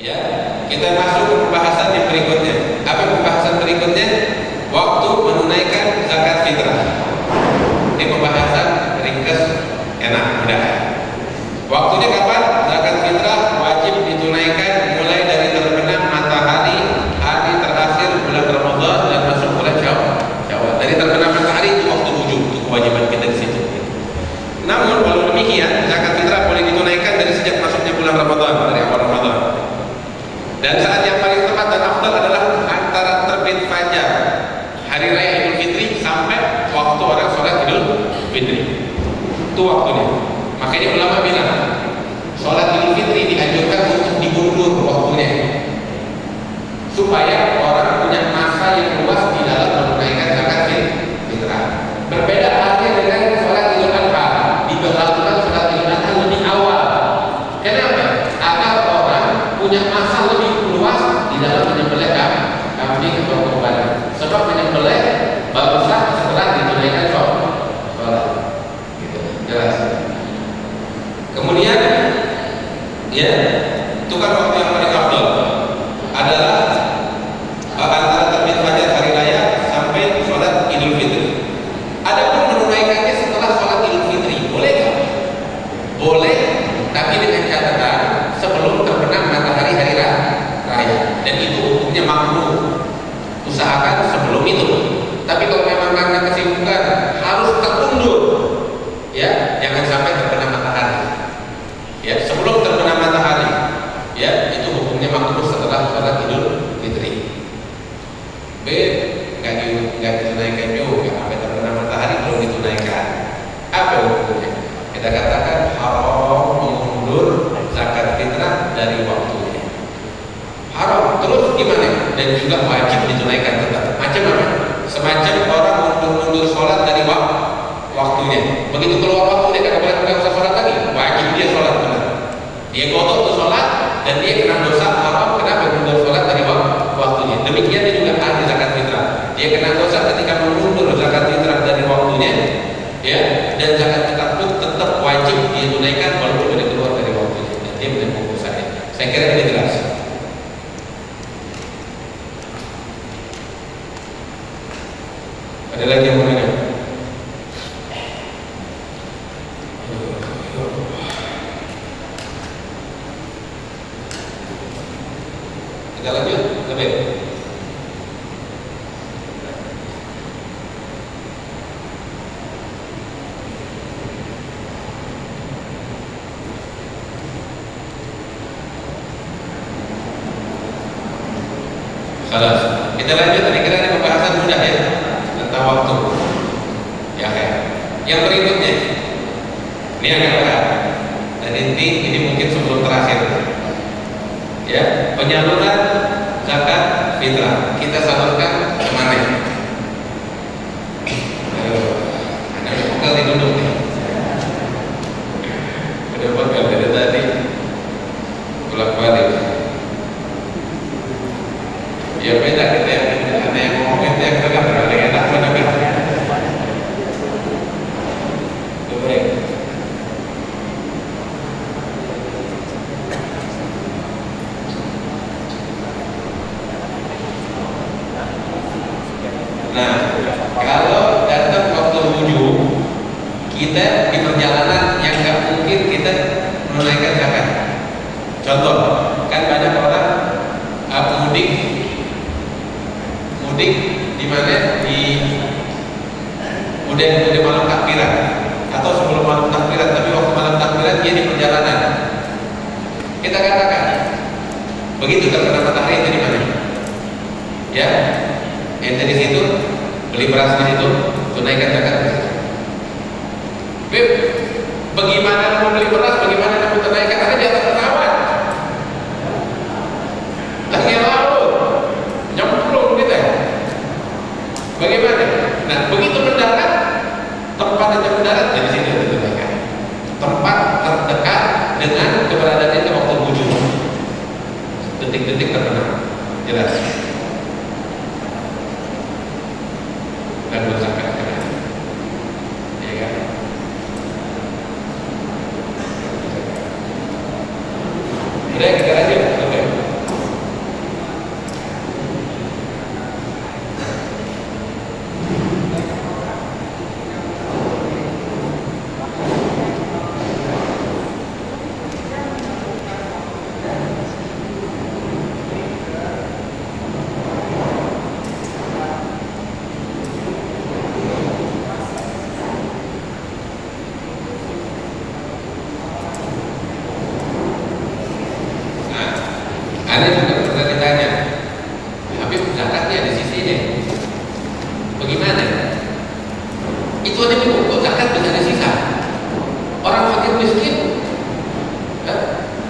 Ya, kita masuk ke pembahasan yang berikutnya. Apa pembahasan berikutnya? Waktu menunaikan zakat fitrah. Ini pembahasan ringkas, enak, mudah. Waktunya kapan? Zakat fitrah wajib ditunaikan mulai dari terbenam matahari hari terakhir bulan Ramadan dan masuk bulan Syawal. Dari terbenam matahari itu waktu wujud, itu kewajiban kita di situ. Namun walau demikian, zakat fitrah boleh ditunaikan dari sejak masuknya bulan Ramadan, dari awal Ramadan. Dan saat yang paling tepat dan afdal adalah antara terbit fajar hari raya Idul Fitri sampai waktu orang sholat Idul Fitri. Itu waktunya. Makanya ulama bilang sholat Idul Fitri dianjurkan untuk diundur waktunya, supaya orang punya masa yang luas di dalam menunaikan zakat fitrah. Berbeda halnya dengan sholat Idul Adha, diberlakukan sholat Idul Adha lebih awal. Kenapa? Agar orang punya masa lebih luas di dalam menyembelih kambing atau kurban. Sebab menyembelih baru sah setelah ditunaikan sholat. Gitu, jelas. Kemudian, ya, itu kan waktu yang paling afdal adalah antara terbit fajar hari raya sampai sholat Idul Fitri. Adapun menunaikannya setelah sholat Idul Fitri, boleh nggak? Boleh, tapi dengan catatan sebelum terbenam matahari hari raya. Dan itu hukumnya makruh. Usahakan sebelum itu. Tapi kalau memang karena kesibukan harus terundur, ya, jangan sampai terbenam matahari. Ya, sebelum terbenam matahari, ya, itu hukumnya makruh setelah sholat Idul Fitri. B, nggak ditunaikan juga sampai terbenam matahari belum ditunaikan. Apa hukumnya? Kita katakan haram mengundur zakat fitrah dari waktunya. Haram. Terus gimana? Dan juga wajib ditunaikan tetap. Macam apa? Semacam orang mundur sholat dari waktunya. Begitu keluar waktu dia nggak usah sholat lagi. Wajib dia sholat benar. Dia kodok untuk sholat dan dia kena dosa haram. Kenapa mundur sholat dari waktunya? Demikian juga ahli zakat fitrah. Dia kena dosa ketika mengundur zakat fitrah dari waktunya. Ya, dan zakat fitrah itu tetap wajib dia tunaikan walaupun sudah keluar dari waktunya. Dan dia menempuh usahanya. Saya kira ini jelas. Ada lagi yang mau nanya? Kita lanjut, lebih. Salah. Kita lanjut. Tadi kira ada pembahasan mudah ya tentang waktu. Ya, yang berikutnya ini agak berat dan ini mungkin sebelum terakhir. Ya, penyaluran zakat fitrah kita salurkan kemana? Anda udah pegel di duduk nih. Udah pegel dari tadi. Bolak balik. Ya beda kita yang ngomong itu yang kita berada enak mendengar. Baik. Nah, kalau datang waktu wujud, kita di perjalanan yang nggak mungkin kita menunaikan zakat. Contoh, kan banyak orang mudik di mana udah malam takbiran atau sebelum malam takbiran, tapi waktu malam takbiran dia di perjalanan. Kita katakan begitu terkena matahari itu di mana? Ya, ente di situ beli beras di situ, tunaikan zakat. Beb, bagaimana mau beli beras? Bagaimana mau tunaikan? Karena di atas pesawat, lagi laut, nyemplung kita. Bagaimana? Nah, begitu mendarat, tempat aja mendarat dari sini ditunaikan. Tempat terdekat dengan keberadaan itu waktu wujud. Detik-detik terbenam. Jelas. Dan berzakat kena. Ya kan? Udah kita lanjut. Oke. Ada juga pernah ditanya, tapi zakatnya di sisinya, bagaimana? Itu ada bingung, kok zakat bisa ada sisa? Orang fakir miskin,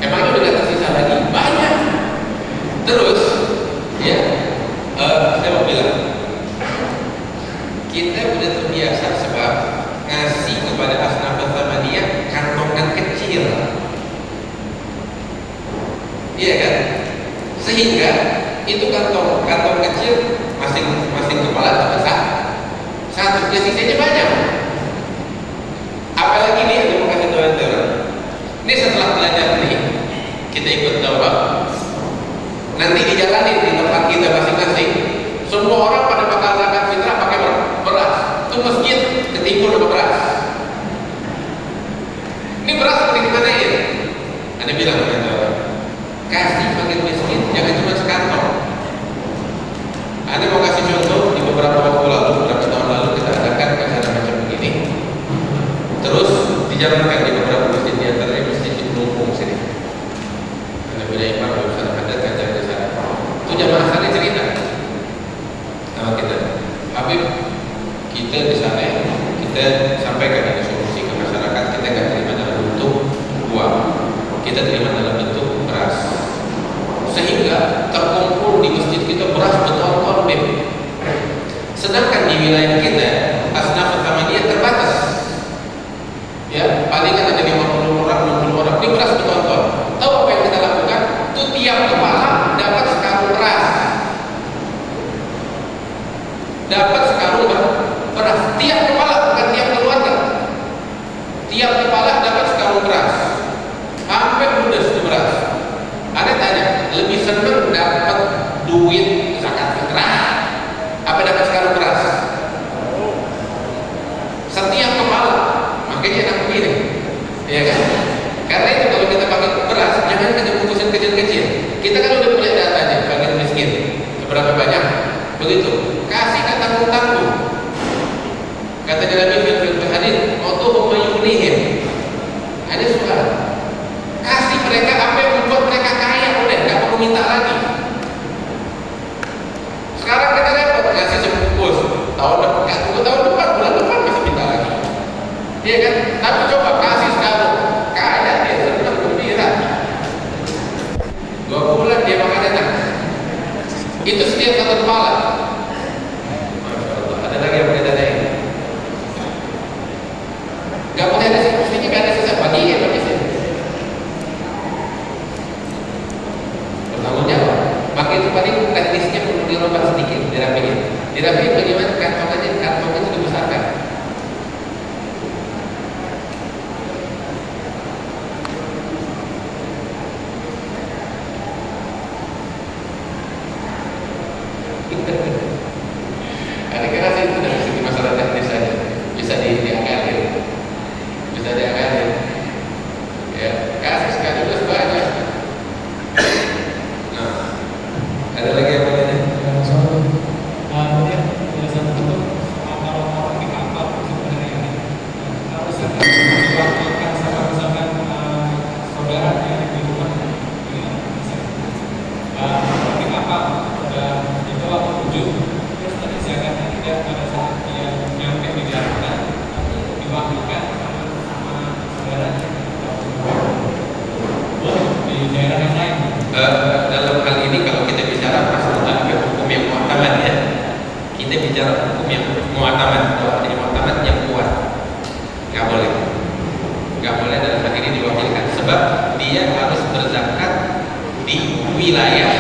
emangnya udah gak tersisa lagi? Banyak. Terus, ya, saya mau bilang, kita udah terbiasa sebab ngasih kepada asnaf thamaniyah kantongan kecil, iya kan? Sehingga itu kantong kecil masing kepala terbesar satu, sisanya banyak. Apalagi nih untuk kasih teman-teman, ini setelah belajar nih kita ikut daurah, nanti dijalani di tempat kita masing-masing, semua orang pada bakal zakat fitrah pakai beras. Itu masjid ketimbun sama beras. Ini beras mau dimanain? Anda bilang kepada orang, kasih fakir miskin, jangan cuma sekantong. Anda mau kasih contoh, di beberapa waktu lalu, beberapa tahun lalu kita adakan acara macam begini. Terus dijalankan di beberapa masjid, di antaranya masjid di Pelumpung sini. Anda punya imam besar ada kajian di sana. Itu jamaah sana cerita sama kita, Habib, kita di sana kita sampaikan ada solusi ke masyarakat. Kita nggak terima dalam bentuk uang, kita terima dalam bentuk beras, sehingga terkumpul di masjid kita beras berton-ton. Sedangkan di wilayah kita asnaf thamaniyah terbatas, ya palingan ada 50 orang, 60 orang. Ini beras berton-ton. Tahu apa yang kita lakukan? Itu tiap kepala dapat sekarung beras, dapat sekarung beras. Tiap kepala, bukan tiap keluarga. Tiap kepala dapat sekarung beras, hampir ludes di beras. Ada tanya, lebih senang dapat duit zakat fitrah apa dapat sekarung beras? Setiap kepala, makanya enak begini, ya kan? Karena itu kalau kita pakai beras, jangan kita bungkusin kecil-kecil. Kita kan udah punya datanya, fakir miskin seberapa banyak, begitu. Kasih ke tanggung-tanggung. Katanya Nabi fil hadis, "Autuhum mayunihim." Ada soal. Kasih mereka apa yang membuat mereka kaya, udah nggak perlu minta lagi. Sekarang kita repot ngasih sebungkus, tahun depan, bulan depan masih minta lagi, iya kan? Tapi coba kasih sekarang, kaya dia senang gembira. 2 bulan dia makan enak. Itu setiap satu kepala. Masya Allah. Ada lagi yang boleh tanya? Gak boleh ada sih, mestinya gak ada sisa bagi ya, bagi sih. Bertanggung jawab. Maka itu paling teknisnya perlu dirubah sedikit, dirapiin. Dirapiin bagaimana? Kantongnya sudah dibesarkan. Kira-kira sih itu dari segi masalah teknis saja, bisa diakalin, bisa diakalin. Ya, kasih sekaligus banyak. Nah, ada lagi yang mau tanya? Kemudian penjelasan itu kalau orang di kapal sebenarnya harus diwakilkan sama misalkan saudara yang di rumah di kapal sudah ditolak 7, terus tadi zakatnya tidak pada saat dia nyampe di daratan, tapi diwakilkan sama saudaranya di daerah yang lain. Dalam hal ini kalau kita bicara masalah hukum yang mu'tamad ya, kita bicara hukum yang mu'tamad, yang mu'tamad yang kuat, nggak boleh dalam hal ini diwakilkan, sebab dia harus berzakat di wilayah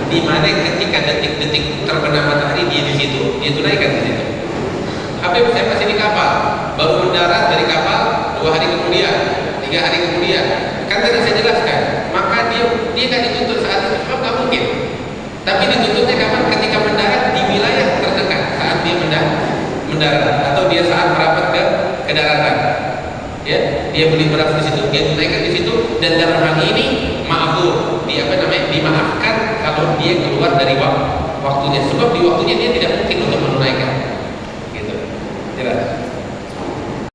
di mana ketika detik-detik terbenam matahari dia di situ, dia tunaikan di situ. Habib, saya masih di kapal, baru mendarat dari kapal 2 hari kemudian, 3 hari kemudian, kan tadi saya jelaskan, maka dia kan dituntut saat itu, sebab nggak mungkin. Tapi dituntutnya kapan? Ketika mendarat di wilayah terdekat, saat dia mendarat atau dia saat merapat ke daratan, ya, dia beli beras di situ, dia tunaikan di situ, dan dalam hal ini ma'fur, dimaafkan kalau dia keluar dari waktunya, sebab di waktunya dia tidak mungkin untuk menunaikan, gitu. Jelas.